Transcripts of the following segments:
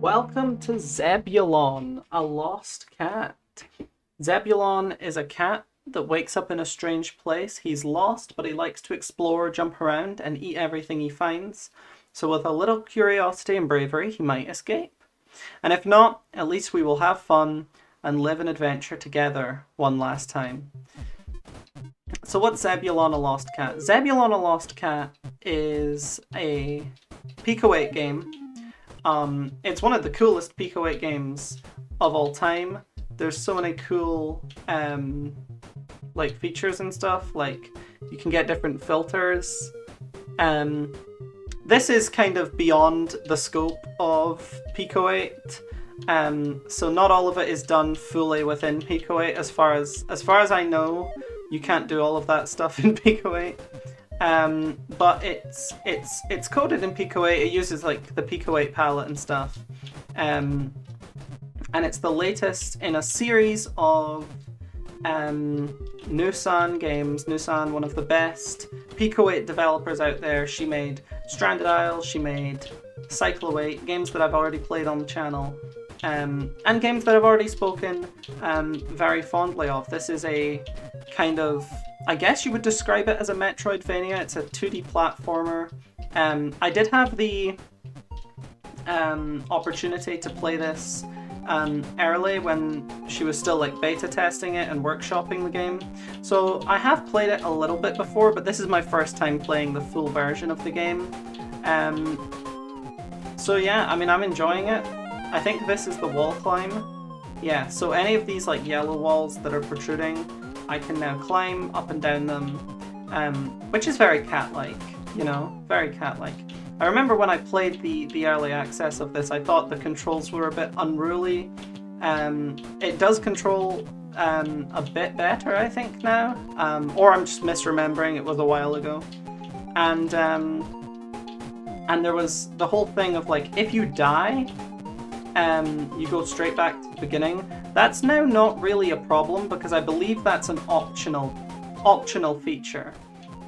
Welcome to Zebulon, a lost cat. Zebulon is a cat that wakes up in a strange place. He's lost, but he likes to explore, jump around, and eat everything he finds. So with a little curiosity and bravery, he might escape. And if not, at least we will have fun and live an adventure together one last time. So what's Zebulon a Lost Cat? Zebulon a Lost Cat is a Pico 8 game. It's one of the coolest Pico 8 games of all time. There's so many cool features and stuff. Like you can get different filters. This is kind of beyond the scope of Pico 8. So not all of it is done fully within Pico 8. As far as I know, you can't do all of that stuff in Pico 8. But it's coded in Pico 8. It uses like the Pico 8 palette and stuff. And it's the latest in a series of Nusan games. Nusan, one of the best Pico 8 developers out there. She made Stranded Isle, she made Cyclo 8, games that I've already played on the channel. And games that I've already spoken very fondly of. This is a kind of, I guess you would describe it as a Metroidvania. It's a 2D platformer. I did have the opportunity to play this early when she was still like beta testing it and workshopping the game. So I have played it a little bit before, but this is my first time playing the full version of the game. So yeah, I mean, I'm enjoying it. I think this is the wall climb. Yeah, so any of these like yellow walls that are protruding, I can now climb up and down them, which is very cat-like, you know, very cat-like. I remember when I played the early access of this, I thought the controls were a bit unruly. It does control a bit better, I think, now, or I'm just misremembering, it was a while ago. And there was the whole thing of like, if you die, you go straight back to the beginning. That's now not really a problem because I believe that's an optional feature.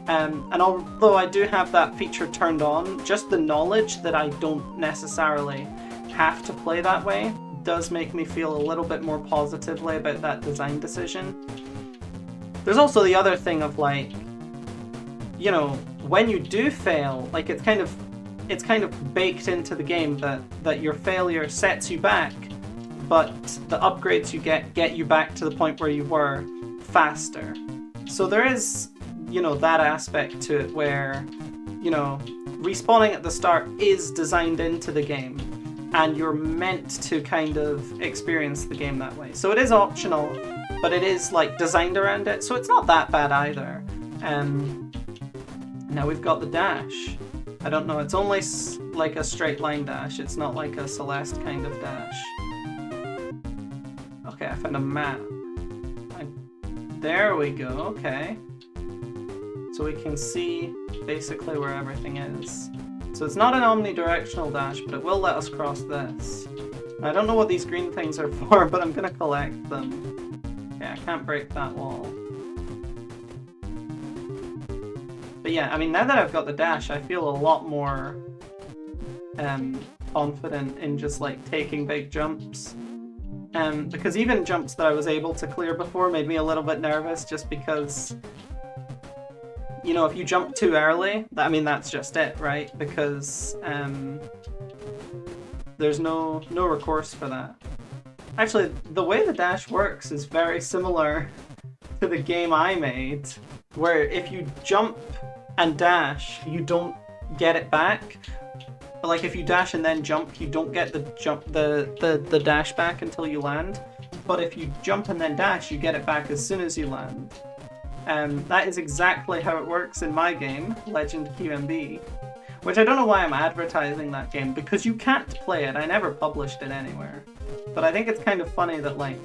And although I do have that feature turned on, just the knowledge that I don't necessarily have to play that way does make me feel a little bit more positively about that design decision. There's also the other thing of like, you know, when you do fail, like it's kind of baked into the game that your failure sets you back, but the upgrades you get you back to the point where you were faster. So there is, you know, that aspect to it where, you know, respawning at the start is designed into the game and you're meant to kind of experience the game that way. So it is optional, but it is like designed around it, so it's not that bad either. Now we've got the dash. I don't know, it's only like a straight line dash, it's not like a Celeste kind of dash. Okay, I found a map. There we go, okay. So we can see basically where everything is. So it's not an omnidirectional dash, but it will let us cross this. I don't know what these green things are for, but I'm gonna collect them. Okay, I can't break that wall. But yeah, I mean, now that I've got the dash, I feel a lot more confident in just like taking big jumps. Because even jumps that I was able to clear before made me a little bit nervous just because, you know, if you jump too early, I mean, that's just it, right? Because there's no recourse for that. Actually, the way the dash works is very similar to the game I made, where if you jump and dash, you don't get it back. But like if you dash and then jump, you don't get the dash back until you land. But if you jump and then dash, you get it back as soon as you land. That is exactly how it works in my game, Legend QMB. Which I don't know why I'm advertising that game, because you can't play it. I never published it anywhere. But I think it's kind of funny that like,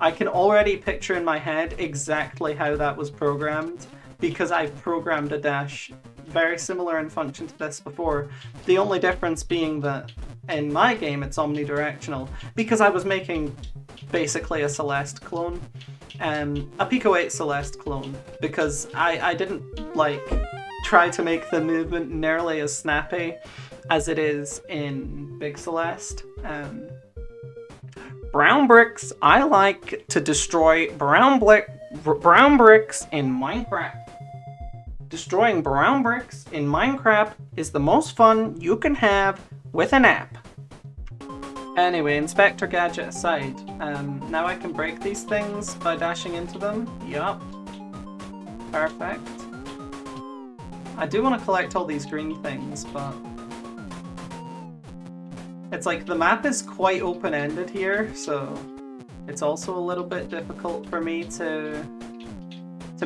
I can already picture in my head exactly how that was programmed, because I've programmed a dash very similar in function to this before. The only difference being that in my game it's omnidirectional, because I was making basically a Celeste clone. A Pico 8 Celeste clone, because I didn't like try to make the movement nearly as snappy as it is in Big Celeste. Brown bricks. I like to destroy brown bricks in Minecraft. Destroying brown bricks in Minecraft is the most fun you can have with an app. Anyway, Inspector Gadget aside, now I can break these things by dashing into them. Yup. Perfect. I do want to collect all these green things, but it's like the map is quite open-ended here, so it's also a little bit difficult for me to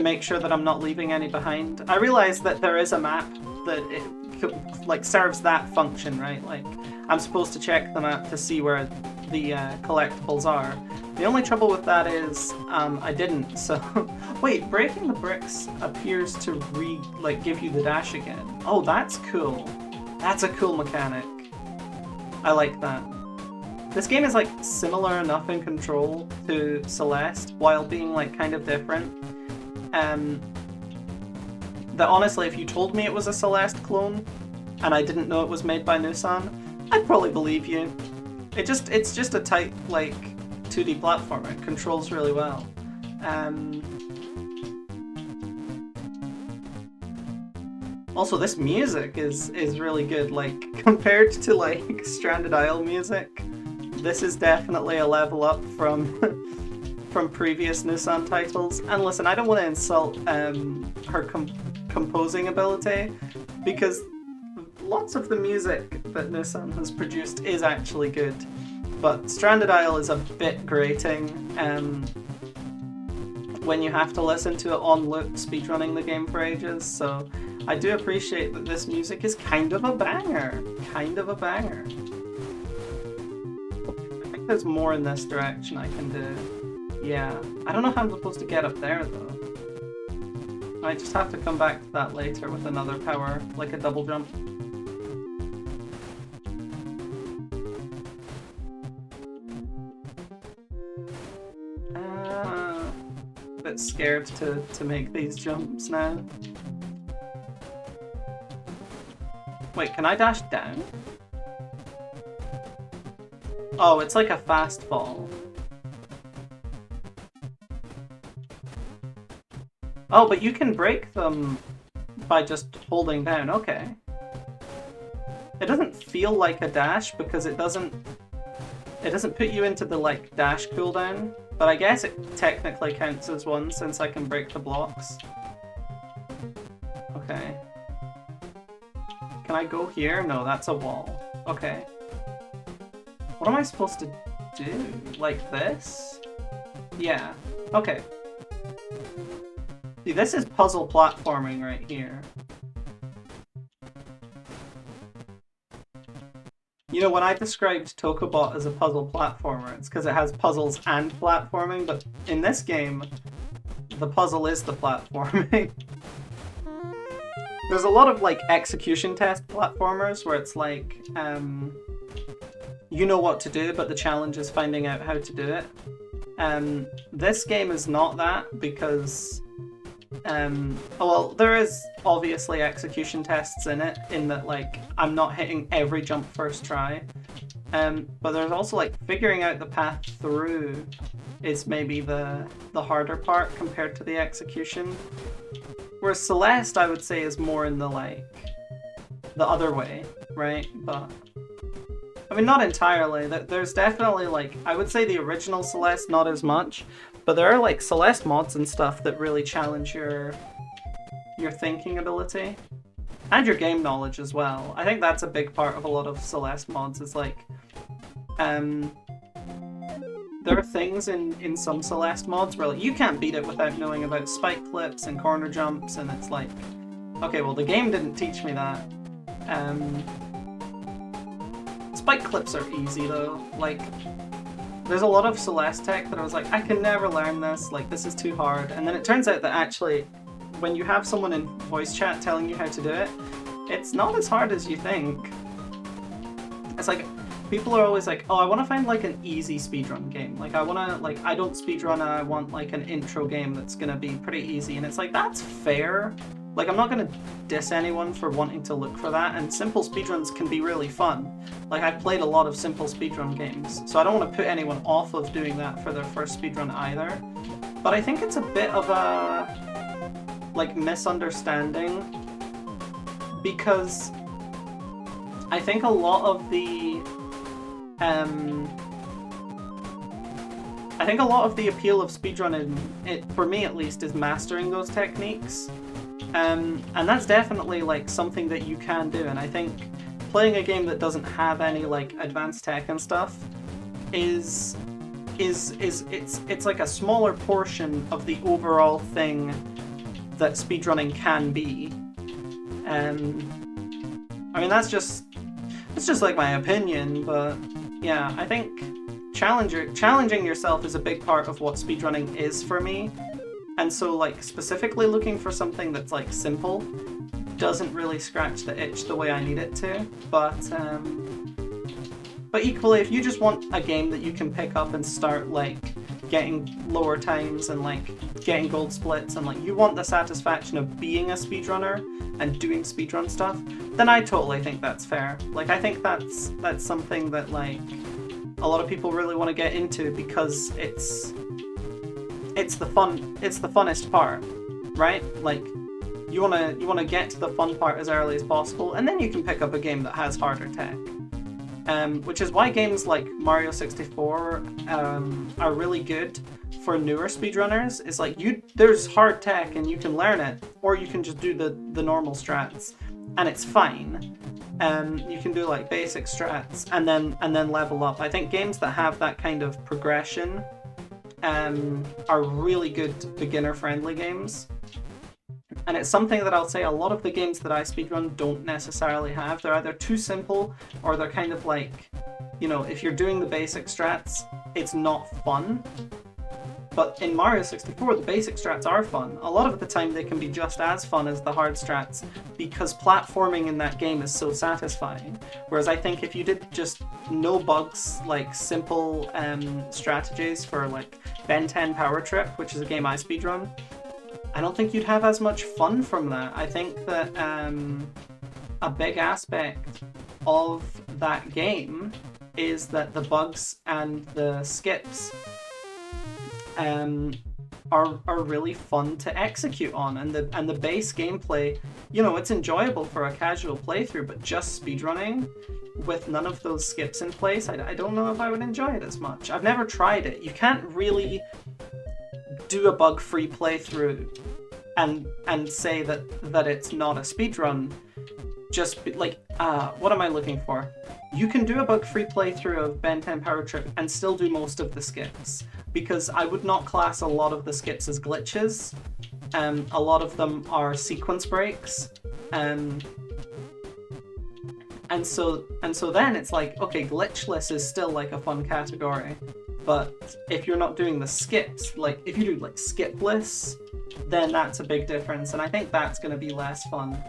make sure that I'm not leaving any behind. I realize that there is a map that like serves that function, right? Like I'm supposed to check the map to see where the collectibles are. The only trouble with that is I didn't. So wait, breaking the bricks appears to give you the dash again. Oh, that's cool. That's a cool mechanic. I like that. This game is like similar enough in control to Celeste while being like kind of different. That honestly, if you told me it was a Celeste clone and I didn't know it was made by Nusan, I'd probably believe you. It's just a tight like 2D platformer. It controls really well. Also, this music is really good. Like compared to like Stranded Isle music, this is definitely a level up from from previous Nusan titles. And listen, I don't want to insult her composing ability, because lots of the music that Nusan has produced is actually good. But Stranded Isle is a bit grating when you have to listen to it on loop speedrunning the game for ages, so I do appreciate that this music is kind of a banger. Kind of a banger. I think there's more in this direction I can do. Yeah. I don't know how I'm supposed to get up there, though. I just have to come back to that later with another power, like a double jump. A bit scared to make these jumps now. Wait, can I dash down? Oh, it's like a fast fall. Oh, but you can break them by just holding down. Okay. It doesn't feel like a dash because it doesn't put you into the like dash cooldown, but I guess it technically counts as one since I can break the blocks. Okay. Can I go here? No, that's a wall. Okay. What am I supposed to do? Like this? Yeah. Okay. See, this is puzzle platforming right here. You know, when I described Tokobot as a puzzle platformer, it's because it has puzzles and platforming, but in this game, the puzzle is the platforming. There's a lot of, like, execution test platformers where it's like, you know what to do, but the challenge is finding out how to do it. This game is not that because... well, there is obviously execution tests in it, in that, like, I'm not hitting every jump first try. But there's also, like, figuring out the path through is maybe the harder part compared to the execution. Whereas Celeste, I would say, is more in the, like, the other way, right? But, I mean, not entirely. There's definitely, like, I would say the original Celeste, not as much. But there are like Celeste mods and stuff that really challenge your thinking ability and your game knowledge as well. I think that's a big part of a lot of Celeste mods. Is like, there are things in some Celeste mods where like, you can't beat it without knowing about spike clips and corner jumps, and it's like, okay, well the game didn't teach me that. Spike clips are easy though. Like, there's a lot of Celeste tech that I was like, I can never learn this, like this is too hard. And then it turns out that actually, when you have someone in voice chat telling you how to do it, it's not as hard as you think. It's like, people are always like, oh, I want to find like an easy speedrun game. Like I want to, like, I don't speedrun and I want like an intro game that's going to be pretty easy. And it's like, that's fair, Like, I'm not gonna diss anyone for wanting to look for that, and simple speedruns can be really fun. Like, I've played a lot of simple speedrun games, so I don't want to put anyone off of doing that for their first speedrun either. But I think it's a bit of a, like, misunderstanding, because I think a lot of the, appeal of speedrunning, for me at least, is mastering those techniques. And that's definitely like something that you can do, and I think playing a game that doesn't have any like advanced tech and stuff it's like a smaller portion of the overall thing that speedrunning can be. I mean, that's just like my opinion, but yeah, I think challenging yourself is a big part of what speedrunning is for me. And so, like, specifically looking for something that's, like, simple doesn't really scratch the itch the way I need it to. But equally, if you just want a game that you can pick up and start, like, getting lower times and, like, getting gold splits and, like, you want the satisfaction of being a speedrunner and doing speedrun stuff, then I totally think that's fair. Like, I think that's something that, like, a lot of people really want to get into because it's the funnest part, right? Like, you wanna get to the fun part as early as possible, and then you can pick up a game that has harder tech. Which is why games like Mario 64 are really good for newer speedrunners. Is like, there's hard tech and you can learn it, or you can just do the normal strats, and it's fine. You can do like basic strats and then level up. I think games that have that kind of progression are really good beginner-friendly games. And it's something that I'll say a lot of the games that I speedrun don't necessarily have. They're either too simple, or they're kind of like, you know, if you're doing the basic strats, it's not fun. But in Mario 64, the basic strats are fun. A lot of the time they can be just as fun as the hard strats, because platforming in that game is so satisfying. Whereas I think if you did just no bugs, like simple strategies for like Ben 10 Power Trip, which is a game I speedrun, I don't think you'd have as much fun from that. I think that a big aspect of that game is that the bugs and the skips are really fun to execute on, and the base gameplay, you know, it's enjoyable for a casual playthrough, but just speedrunning with none of those skips in place, I don't know if I would enjoy it as much. I've never tried it. You can't really do a bug-free playthrough and say that it's not a speedrun. Just like, what am I looking for? You can do a bug-free playthrough of Ben 10 Power Trip and still do most of the skips, because I would not class a lot of the skips as glitches. A lot of them are sequence breaks. And so then it's like, okay, glitchless is still like a fun category, but if you're not doing the skips, like if you do like skipless, then that's a big difference, and I think that's going to be less fun.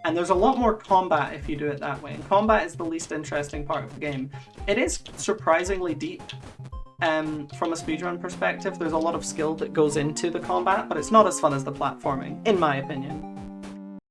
And there's a lot more combat if you do it that way, and combat is the least interesting part of the game. It is surprisingly deep. From a speedrun perspective, there's a lot of skill that goes into the combat, but it's not as fun as the platforming, in my opinion.